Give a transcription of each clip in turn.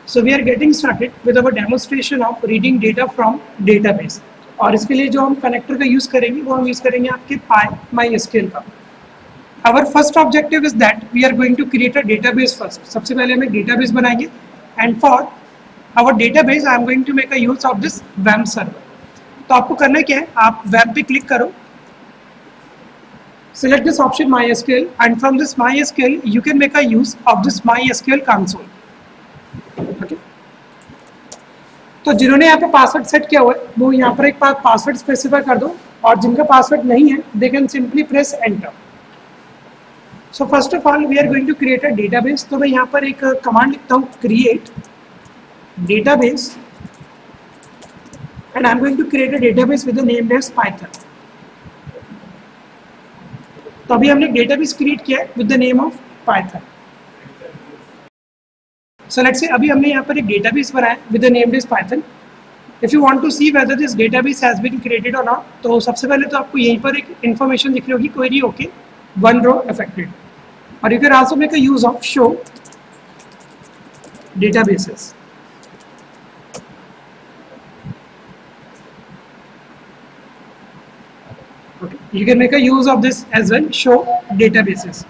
So we are getting started with our demonstration of reading data from database. और इसके लिए जो हम कनेक्टर का यूज़ करेंगे वो हम यूज़ करेंगे आपके MySQL का. Our first objective is that we are going to create a database first. सबसे पहले हम एक database बनाएंगे and for our database I am going to make a use of this WAMP server. तो आपको करना क्या है, आप WAMP पे क्लिक करो, select this option MySQL and from this MySQL you can make a use of this MySQL console. Okay. तो जिन्होंने यहाँ पे पासवर्ड सेट किया हुआ है वो यहाँ पर एक पासवर्ड स्पेसिफाई कर दो और जिनका पासवर्ड नहीं है they can simply press enter. So first of all we are going to create a database. तो मैं यहाँ पर एक कमांड लिखता हूँ, create database and I am going to create a database with the name as Python. तो अभी हमने डेटाबेस क्रिएट किया है with the name of Python. So let's say अभी हमने यहाँ पर एक डेटाबेस बनाया with the name is Python. If you want to see whether this database has been created or not, तो सबसे पहले तो आपको यहीं पर एक information दिख रही होगी, query okay, one row affected. और you can also make a use of show databases. Okay, you can make a use of this as well, show databases.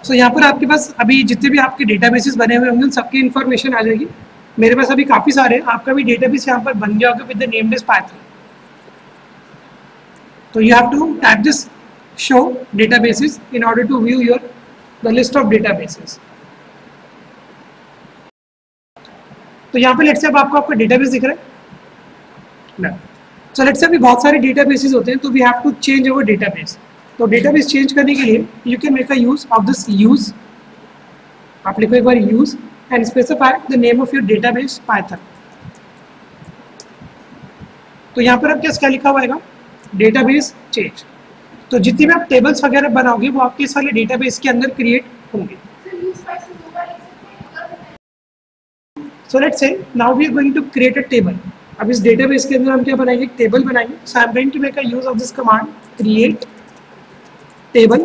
So यहाँ पर आपके पास अभी जितने भी आपके डेटाबेसेस बने हुए होंगे उन सबकी इन्फॉर्मेशन आ जाएगी. मेरे पास अभी काफ़ी सारे हैं, आपका भी डेटाबेस यहाँ पर बन गया होगा with the name is Python. तो you have to type this show databases in order to view your the list of databases. तो यहाँ पर लेट्स से अब आपका डेटाबेस दिख रहा है. सो लेट्स से अभी बहुत सारे डेटाबेसेस होते हैं तो we have to change our database. तो डेटाबेस चेंज करने के लिए you can make a use of this use. आप लिखो एक बार use and specify the name of your database Python. तो यहाँ पर अब क्या लिखा हुआ है, डेटाबेस चेंज. तो जितनी भी आप टेबल्स वगैरह बनाओगे वो आपके इस वाले डेटाबेस के अंदर क्रिएट होंगे. So let's say now we are going to create a table. अब इस डेटाबेस के अंदर हम क्या बनाएंगे, टेबल बनाएंगे. So I am going to make a use of this command create table.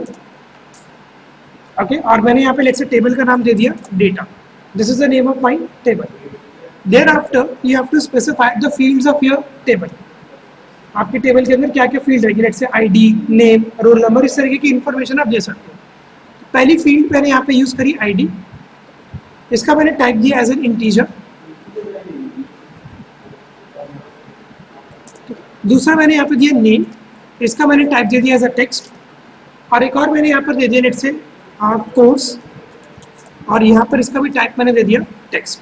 Okay, और मैंने यहाँ पे लेट्स से टेबल का नाम दे दिया data. This is the name of my table. There after you have to specify the fields of your table. आपके table के अंदर क्या क्या फील्ड रहेगी, let's say ID, name, roll number, इस तरीके की इंफॉर्मेशन आप दे सकते हो. पहली फील्ड मैंने यहाँ पे यूज करी आईडी. इसका मैंने टाइप दिया एज एन इंटीजर. दूसरा मैंने यहाँ पे दिया नेम. इसका मैंने टाइप दे दिया एज अ टेक्स्ट. और एक और मैंने यहाँ पर दे दिया लेट्स से कोर्स, और यहाँ पर इसका भी टाइप मैंने दे दिया text.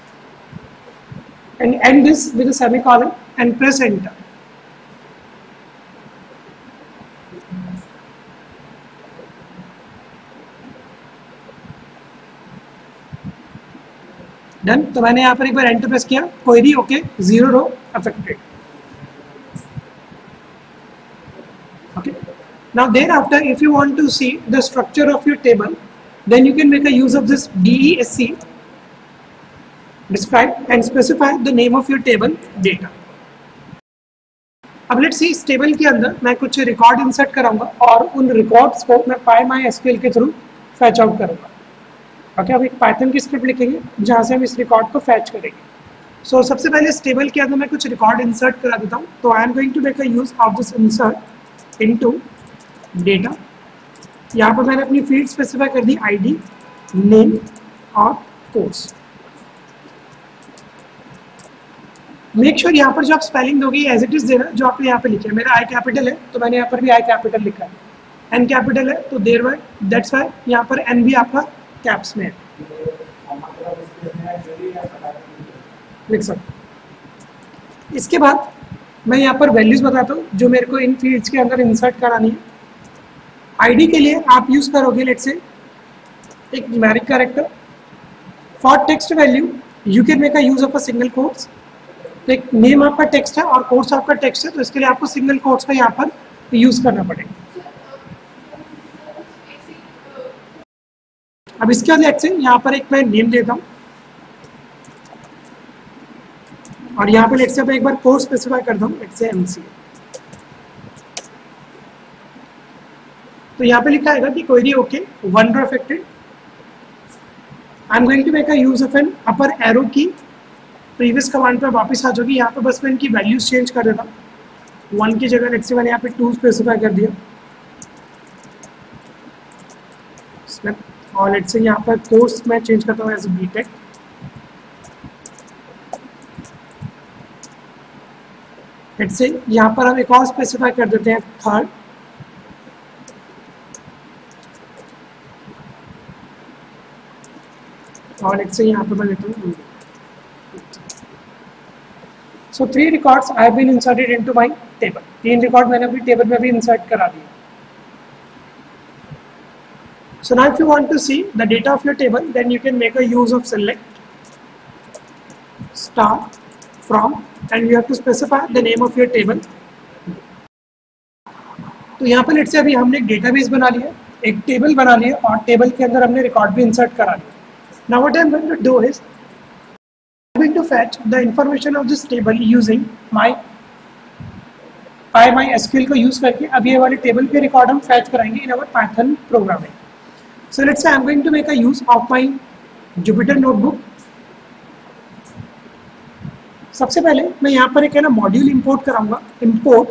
And end this with a semicolon and press enter. Done. तो मैंने यहाँ पर एक बार एंटर प्रेस किया, query okay, 0 row affected. Okay. Now thereafter, if you want to see the structure of your table, then you can make a use of this DESC, describe and specify the name of your table data. अब let's see इस table के अंदर मैं कुछ record insert कराऊंगा और उन records को मैं PyMySQL के थ्रू फैच आउट करूंगा. ओके, अब एक पाइथन की स्क्रिप्ट लिखेंगे जहाँ से हम इस रिकॉर्ड को फैच करेंगे. सो सबसे पहले इस टेबल के अंदर मैं कुछ रिकॉर्ड इंसर्ट करा देता हूँ. तो I am going to make a use of this insert into data. यहाँ पर मैंने अपनी फील्ड स्पेसिफाई कर दी, आईडी, नेम और कोर्स. मेक श्योर यहाँ पर जो आप स्पेलिंग दोगे एज इट इज देना जो आपने यहाँ पे लिखा है. मेरा आई कैपिटल है तो मैंने यहाँ पर भी आई कैपिटल लिखा है. एन कैपिटल है तो देर वाई दैट्स वाई यहाँ पर एन भी आपका कैप्स में है, लिख सकते. इसके बाद मैं यहाँ पर वैल्यूज बताता हूँ जो मेरे को इन फील्ड्स के अंदर इंसर्ट करानी है. आईडी के लिए आप यूज करोगे लेट्स से एक numeric character. For text value you can make a use of a single quotes. एक नेम आपका टेक्स्ट है और कोर्स आपका टेक्स्ट है तो इसके लिए आपको सिंगल कोट्स का यहाँ पर यूज करना पड़ेगा. अब इसके बाद लेट्स से यहाँ पर एक मैं नेम देता हूँ और यहाँ पे लेट्स से मैं एक बार कोर्स स्पेसिफाई करता हूँ, लेट्स से MCA. तो यहाँ पे लिखा आएगा कि query okay, one row affected. I am going to make a use of an upper arrow की। प्रीवियस कमांड पर वापस आ जाओगी, यहाँ पे बस मैं इनकी वैल्यूज चेंज कर देता हूँ। 1 की जगह लेट्स से मैंने यहाँ पे 2 स्पेसिफाई कर दिया इसमें, और लेट्स से यहाँ पर कोर्स मैं चेंज करता हूँ एज बीटेक। लेट्स से यहाँ पर हम एक और स्पेसिफाई कर देते हैं 3rd, और लेट्स से यहाँ पे मैं लेता हूँ। So 3 records I have been inserted into my table. 3 record मैंने अपनी टेबल में भी इंसर्ट करा दिया। So now if you want to see the data of your table, then you can make a use of select star from and you have to specify the name of your table. तो यहाँ पर let's say अभी हमने एक database बना लिया, एक table बना लिया और टेबल के अंदर हमने रिकॉर्ड भी इंसर्ट करा लिया। Now what I am going to do is I'm going to fetch the information of this table using my PyMySQL को यूज करके अब ये वाले टेबल के रिकॉर्ड हम फैच कराएंगे in our Python programming. So let's say I am going to make a use of my Jupyter notebook. सबसे पहले मैं यहाँ पर एक है ना मॉड्यूल इंपोर्ट कराऊंगा, import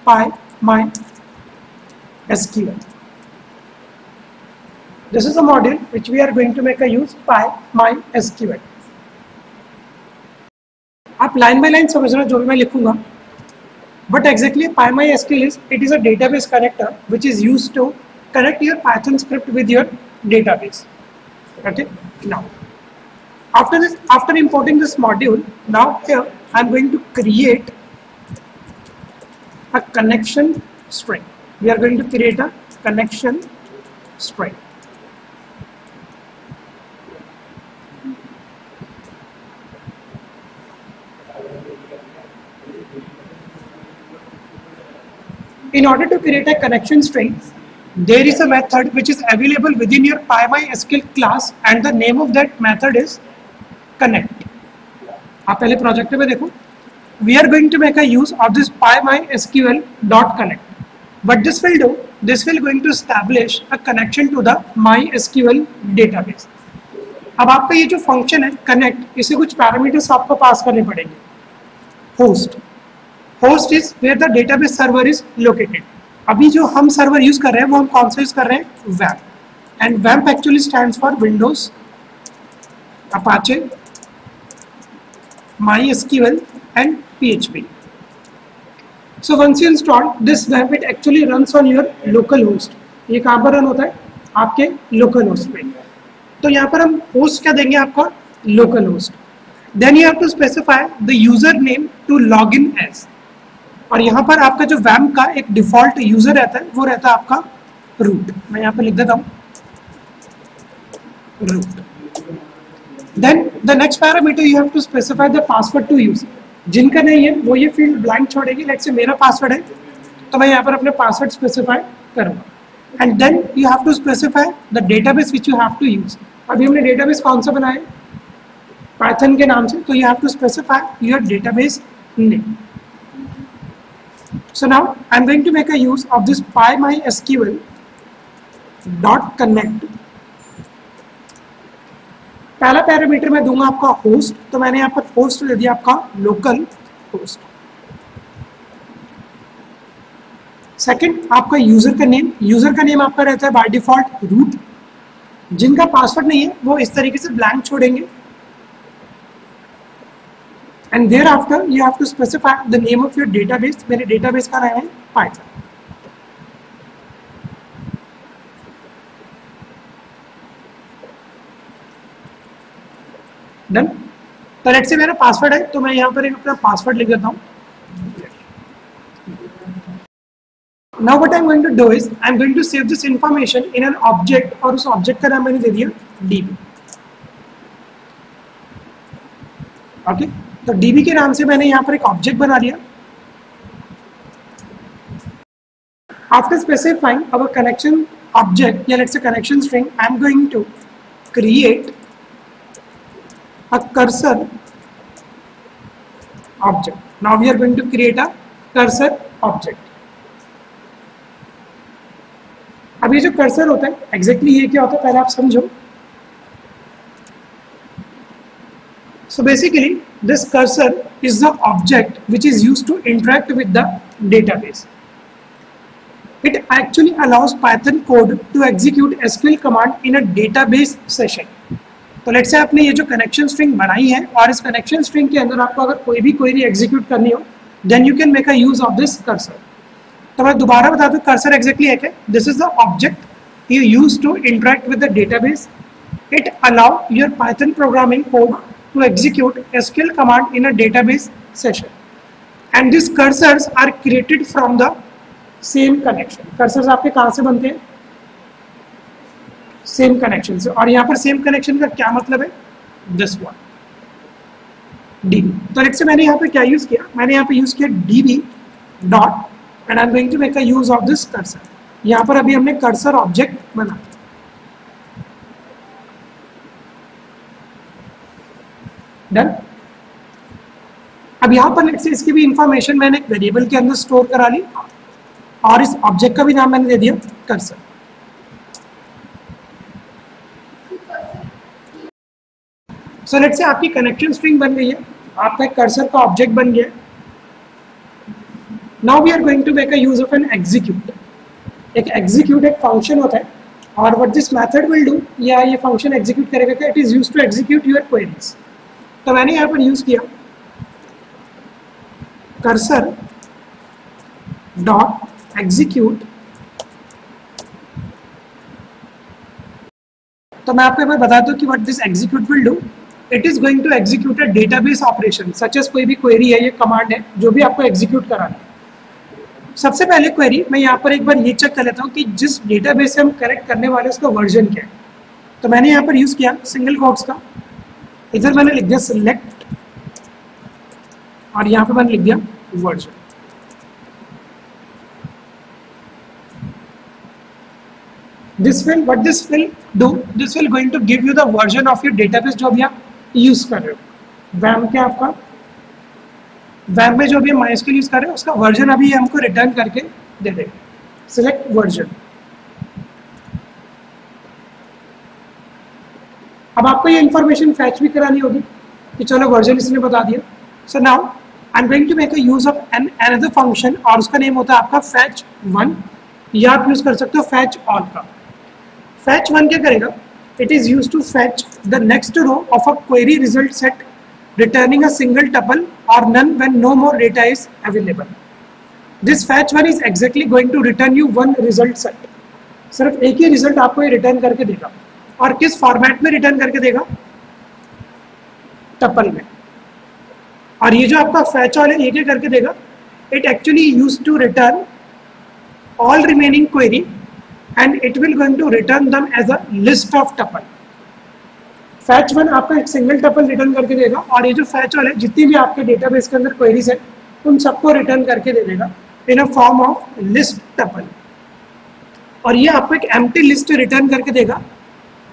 PyMySQL। This is a module which we are going to make a use PyMySQL। आप लाइन बाय लाइन समझना जो भी मैं लिखूंगा, but exactly PyMySQL is a database connector which is used to connect your Python script with your database. Okay. Now, after importing this module, now here I'm going to create a connection string. We are going to create a connection string. In order to create a connection string, there is a method which is available within your PyMySQL class and the name of that method is connect. आप पहले project में देखो, we are going to make a use of this PyMySQL.connect. What this will do, this will going to establish a connection to the MySQL database. अब आपका ये जो function है connect, इसे कुछ पैरामीटर्स आपको पास करने पड़ेंगे। Host is where the database server is located. अभी जो हम सर्वर यूज कर रहे हैं वो हम कौन सा यूज कर रहे हैं, वैम्प, and vamp actually stands for Windows, Apache, MySQL and PHP। So once you install this vamp, it actually runs on your local host. ये कहाँ पर रन होता है, आपके लोकल होस्ट पे। तो यहाँ पर हम होस्ट क्या देंगे आपको, local host. Then you have to specify the user name to log in as, और यहाँ पर आपका जो वैम्प का एक डिफॉल्ट यूजर रहता है वो रहता है आपका रूट। मैं यहाँ पर लिख देता हूँ root. Then the next parameter you have to specify the password to use. जिनका नहीं है वो ये फील्ड ब्लैंक छोड़ेगी। लेट्स से मेरा पासवर्ड है तो मैं यहाँ पर अपने पासवर्ड स्पेसिफाई करूँगा, and then you have to specify the database which you have to use. अभी हमने डेटाबेस कौन सा बनाया, पाइथन के नाम से, तो you have to specify your database name. So now I'm going to make a use of this PyMySQL.connect। पहला पैरामीटर मैं दूंगा आपका होस्ट, तो मैंने यहाँ पर होस्ट दे दिया आपका लोकल होस्ट। सेकंड आपका यूजर का नेम, यूजर का नेम आपका रहता है बाय डिफॉल्ट रूट। जिनका पासवर्ड नहीं है वो इस तरीके से ब्लैंक छोड़ेंगे, and thereafter you have to specify the name of your database। मेरे database का नाम है Python। डन। तो लेट्स से मेरा पासवर्ड है तो मैं यहाँ पर एक अपना पासवर्ड लिख देता हूँ। Now what I'm going to do is I'm going to save this information in an object, और उस ऑब्जेक्ट का नाम मैंने दे दिया DB। ओके, तो DB के नाम से मैंने यहाँ पर एक ऑब्जेक्ट बना लिया। After specifying our connection object, या let's say connection string, I'm going to create a cursor object. Now we are going to create a cursor object। अब ये जो कर्सर होता है एग्जैक्टली ये क्या होता है पहले आप समझो। So basically this cursor is the object which is used to interact with the database. It actually allows Python code to execute SQL command in a database session. तो लेट्स से आपने ये जो कनेक्शन स्ट्रिंग बनाई है और इस connection string के अंदर आपको अगर कोई भी क्वेरी एग्जीक्यूट करनी हो then you can make a use of this cursor. तो मैं दोबारा बता दूं कर्सर एग्जैक्टली है क्या. This is the object you use to interact with the database. It allow your Python programming code to execute SQL command in a database session and this cursors are created from the same connection. Cursors आपके कहाँ से बनते हैं? Same connection से. और यहाँ पर same connection का क्या मतलब है? This one DB. तो लेट्स से मैंने यहाँ पे क्या यूज किया? मैंने यहाँ पे यूज किया DB dot and I am going to make a use of this cursor. यहाँ पर अभी हमने कर्सर ऑब्जेक्ट बना. डन. अब यहाँ पर लेट्स से इसकी भी इंफॉर्मेशन मैंने एक वेरिएबल के अंदर स्टोर करा ली और इस ऑब्जेक्ट का भी नाम मैंने दे दिया कर्सर. सो लेट्स से आपकी कनेक्शन स्ट्रिंग बन गई है, आपका एक कर्सर का ऑब्जेक्ट बन गया. Now we are going to make a use of an execute. एक एग्जीक्यूट एक फंक्शन होता है और what this method will do, या ये फंक्शन एग्जीक्यूट करेगा क्या? It is used to execute your queries. तो मैंने यहाँ पर यूज किया कर्सर डॉट एग्जीक्यूट. तो मैं आपको एक बार बता दूं कि what this execute will do. It is going to execute a database operation such as कोई भी क्वेरी है, ये कमांड है जो भी आपको एग्जीक्यूट कराना है. सबसे पहले क्वेरी मैं यहाँ पर एक बार ये चेक कर लेता हूँ कि जिस डेटाबेस से हम कनेक्ट करने वाले उसका वर्जन क्या है. तो मैंने यहाँ पर यूज किया सिंगल कोट्स का. इधर मैंने लिख दिया सिलेक्ट और यहाँ पर मैंने लिख दिया version. This will what this will do, this will going to give you the version of your database जो भी आप यूज कर रहे हो. वैम क्या आपका वैम में जो भी MySQL यूज कर रहे हो उसका वर्जन अभी हमको रिटर्न करके दे देगा. Select version. अब आपको ये इंफॉर्मेशन फैच भी करानी होगी कि चलो वर्जन इसने बता दिया. So now I am going to make a use of an another function और उसका नेम होता है आपका फैच वन, या आप यूज कर सकते हो फैच ऑल का. फैच वन क्या करेगा? It is used to fetch the next row of a query result set returning a single tuple और none when no more data is available. This fetch one is exactly going to return you one result set. सिर्फ एक ही result आपको ये return करके देगा. और किस format में रिटर्न करके देगा? टपल में. और ये जो आपका फैच ऑल है ये क्या करके देगा? It actually used to return all remaining query and it will going to return them as a list of tuple. fetch one आपका एक सिंगल टपल रिटर्न करके देगा और ये जो fetch all है जितनी भी आपके डेटाबेस के अंदर क्वेरीज है उन सबको रिटर्न करके दे देगा in a form of list tuple. और ये आपको एक एम्प्टी लिस्ट रिटर्न करके देगा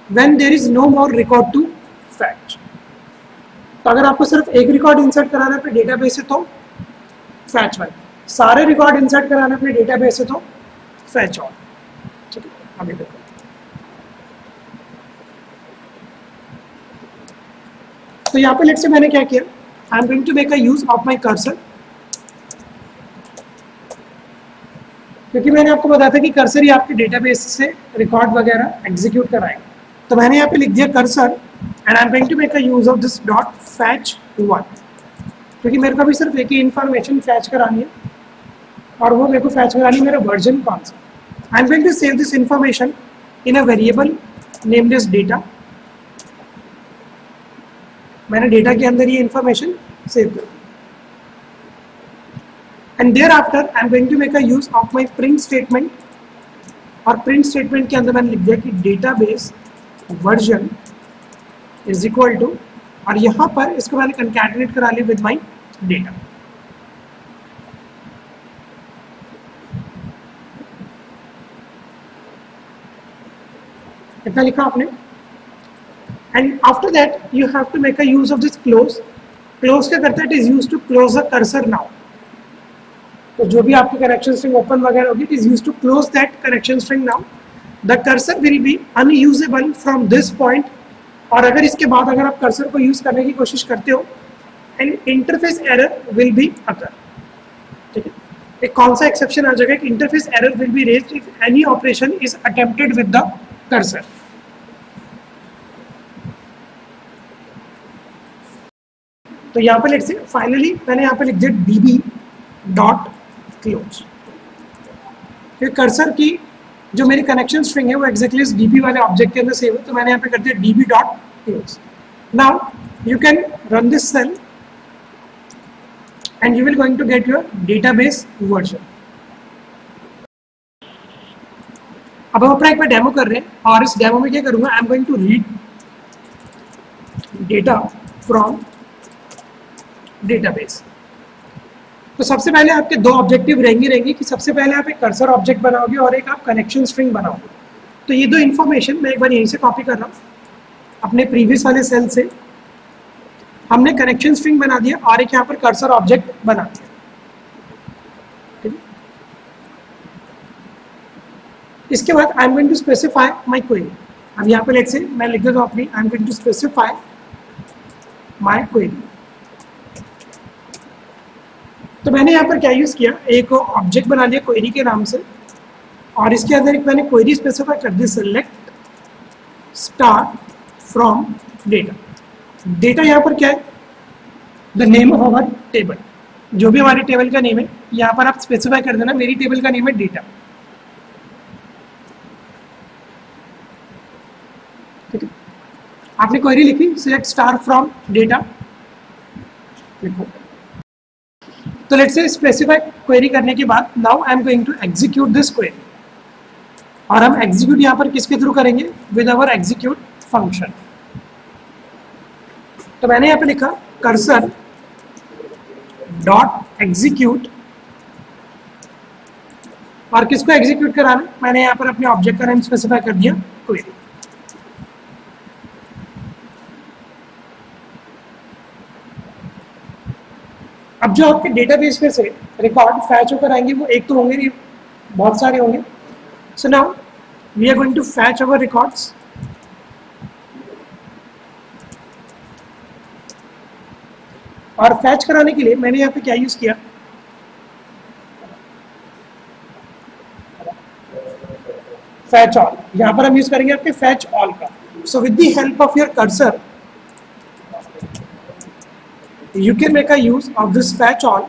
when there is no more record to fetch. तो अगर आपको सिर्फ एक रिकॉर्ड इंसर्ट कराना है अपने डेटाबेस से तो fetch one, सारे रिकॉर्ड इंसर्ट कराना अपने डेटाबेस से तो fetch all. ठीक है, आगे देखो. तो यहाँ पे लेट्स से मैंने क्या किया, I am going to make a use of my cursor. क्योंकि मैंने आपको बताया था कि कर्सर ही आपके डेटाबेस से रिकॉर्ड वगैरह एग्जीक्यूट कराएगा. तो मैंने यहाँ पे लिख दिया cursor and I am going to make a use of this dot fetch one, क्योंकि मेरे को भी सिर्फ एक ही इंफॉर्मेशन फैच करानी है और वो मेरे को फैच करानी है मेरा वर्जन कौन सा. I am going to save this information in a variable named as data. मैंने डेटा के अंदर ये इंफॉर्मेशन सेव कर दी. And there after I am going to make a use of my print statement. और print statement के अंदर मैंने लिख दिया कि database version is equal to, और यहाँ पर इसको मैंने कंकैटिनेट करा लिया विद माई डेटा. कितना लिखा आपने. And after that you have to make a use of this close. Close क्या करता है? It is use to close the cursor now. तो जो भी आपकी कनेक्शन स्ट्रिंग ओपन वगैरह होगी, it is use to close that connection string now. The cursor will be unusable from this point और अगर इसके बाद अगर आप कर्सर को यूज करने की कोशिश करते हो and interface error will be occur, ठीक है। एक कौन सा एक्सेप्शन आ जाएगा कि interface error will be raised if any operation is attempted with the cursor. तो यहाँ पे लेट्स से फाइनली मैंने यहाँ पे लिख दिया db डॉट क्लोज। फिर कर्सर की जो मेरी कनेक्शन स्ट्रिंग है वो एक्जैक्टली इस db वाले ऑब्जेक्ट के अंदर सेव है, तो मैंने यहाँ पे कर दिया db dot close. Now you can run this cell and you will going to get your database version। अब हम अपना एक बार डेमो कर रहे हैं और इस डेमो में क्या करूंगा, I am going to read data from database. तो सबसे पहले आपके दो ऑब्जेक्टिव रहेंगे कि सबसे पहले आप एक कर्सर ऑब्जेक्ट बनाओगे और एक आप कनेक्शन स्ट्रिंग बनाओगे। तो ये दो इन्फॉर्मेशन मैं एक बार यहीं से कॉपी कर रहा हूँ अपने प्रीवियस वाले सेल से। हमने कनेक्शन स्ट्रिंग बना दिया और एक यहाँ पर कर्सर ऑब्जेक्ट बना दिया, ठीक है। इसके बाद I am going to specify my query. अब यहाँ पे लेट्स से मैं लिख देता हूँ अपनी, I am going to specify my query. तो मैंने यहाँ पर क्या यूज़ किया, एक ऑब्जेक्ट बना लिया क्वेरी के नाम से और इसके अंदर एक मैंने क्वेरी स्पेसिफाई कर दी, select star from data. Data यहाँ पर क्या है, the name of our table. जो भी हमारी टेबल का नेम है यहाँ पर आप स्पेसिफाई कर देना, मेरी टेबल का नेम है डेटा, ठीक है। आपने क्वेरी लिखी सिलेक्ट स्टार फ्रॉम डेटा, लिखो। तो लेट्स से स्पेसिफाई क्वेरी करने के बाद now I am going to execute this query. और हम एग्जीक्यूट यहाँ पर किसके थ्रू करेंगे, विद अवर एग्जीक्यूट फंक्शन। तो मैंने यहाँ पे लिखा कर्सर डॉट एग्जीक्यूट और किसको एग्जीक्यूट कराना, मैंने यहाँ पर अपने ऑब्जेक्ट का नेम स्पेसिफाई कर दिया क्वेरी। अब जो आपके डेटाबेस में से रिकॉर्ड फैच होकर आएंगे वो एक तो होंगे नहीं, बहुत सारे होंगे। So now we are going to fetch our records. और फैच कराने के लिए मैंने यहाँ पे क्या यूज किया, फैच ऑल। यहाँ पर हम यूज करेंगे आपके फैच ऑल का। So with the help of your cursor you can make a use of this fetch all।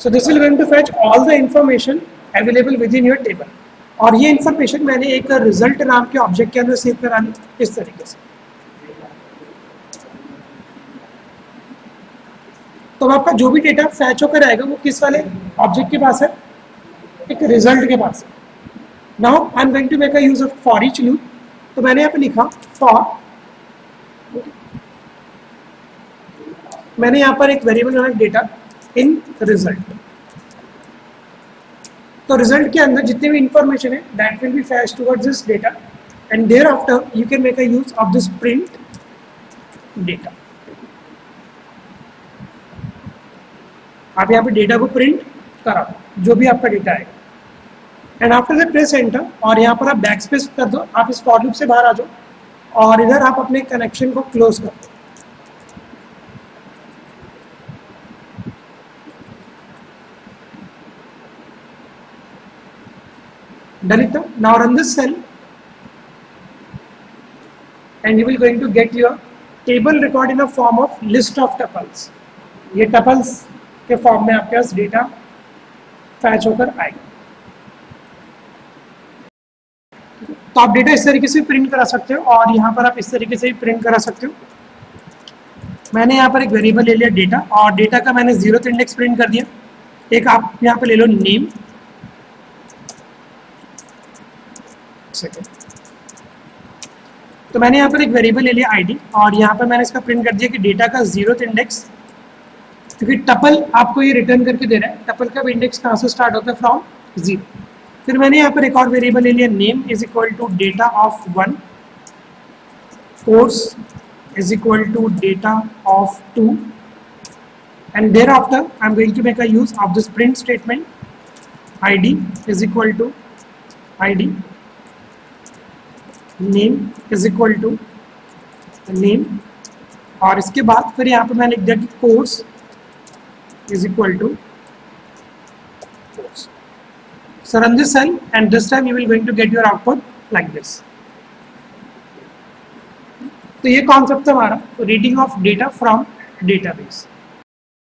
so this will going to fetch all the information available within your table। और ये information मैंने एक result नाम के object के अंदर save करानी इस तरीके से। तो आपका जो भी डेटा फैच होकर आएगा वो किस वाले ऑब्जेक्ट के पास है, एक रिजल्ट के पास है। Now I am going to make a use of for each loop. तो मैंने यहाँ पे लिखा फॉर, मैंने यहाँ पर एक वेरिएबल बना डेटा इन रिजल्ट। तो रिजल्ट के अंदर जितने भी इंफॉर्मेशन है that will be fetch towards this data and there after you can make a use of this print data. आप यहाँ पे डेटा को प्रिंट कराओ जो भी आपका डेटा है and after that press enter और यहाँ पर आप बैक स्पेस कर दो। आप इस फॉर लूप से बाहर आ जाओ और इधर आप अपने कनेक्शन को क्लोज कर दो। Done it now. Now run this cell and you will going to get your table record in a form of list of tuples। ये tuples के फॉर्म में आपके पास डेटा फैच होकर आएगा। तो आप डेटा इस तरीके से प्रिंट करा सकते हो और यहाँ पर आप इस तरीके से भी प्रिंट करा सकते हो। मैंने यहाँ पर एक वेरिएबल ले लिया डेटा और डेटा का मैंने 0th इंडेक्स प्रिंट कर दिया। एक आप यहाँ पर ले लो नेम, तो मैंने यहाँ पर एक वेरिएबल ले लिया आईडी और यहाँ पर मैंने इसका प्रिंट कर दिया कि डेटा का 0th इंडेक्स, क्योंकि टपल आपको ये रिटर्न करके दे रहा है। टपल का इंडेक्स कहाँ से स्टार्ट होता है, फ्रॉम 0। फिर मैंने यहाँ पर एक और वेरिएबल ले लिया name is equal to data of 1, course is equal to data of 2 and there after I am going to make a use of this print statement ID is equal to ID name is equal to name, और इसके बाद फिर यहाँ पे मैंने लिख दिया कि course is equal to course. So run this cell and this time you will going to get your output like this. तो ये कॉन्सेप्ट है हमारा reading of data from database.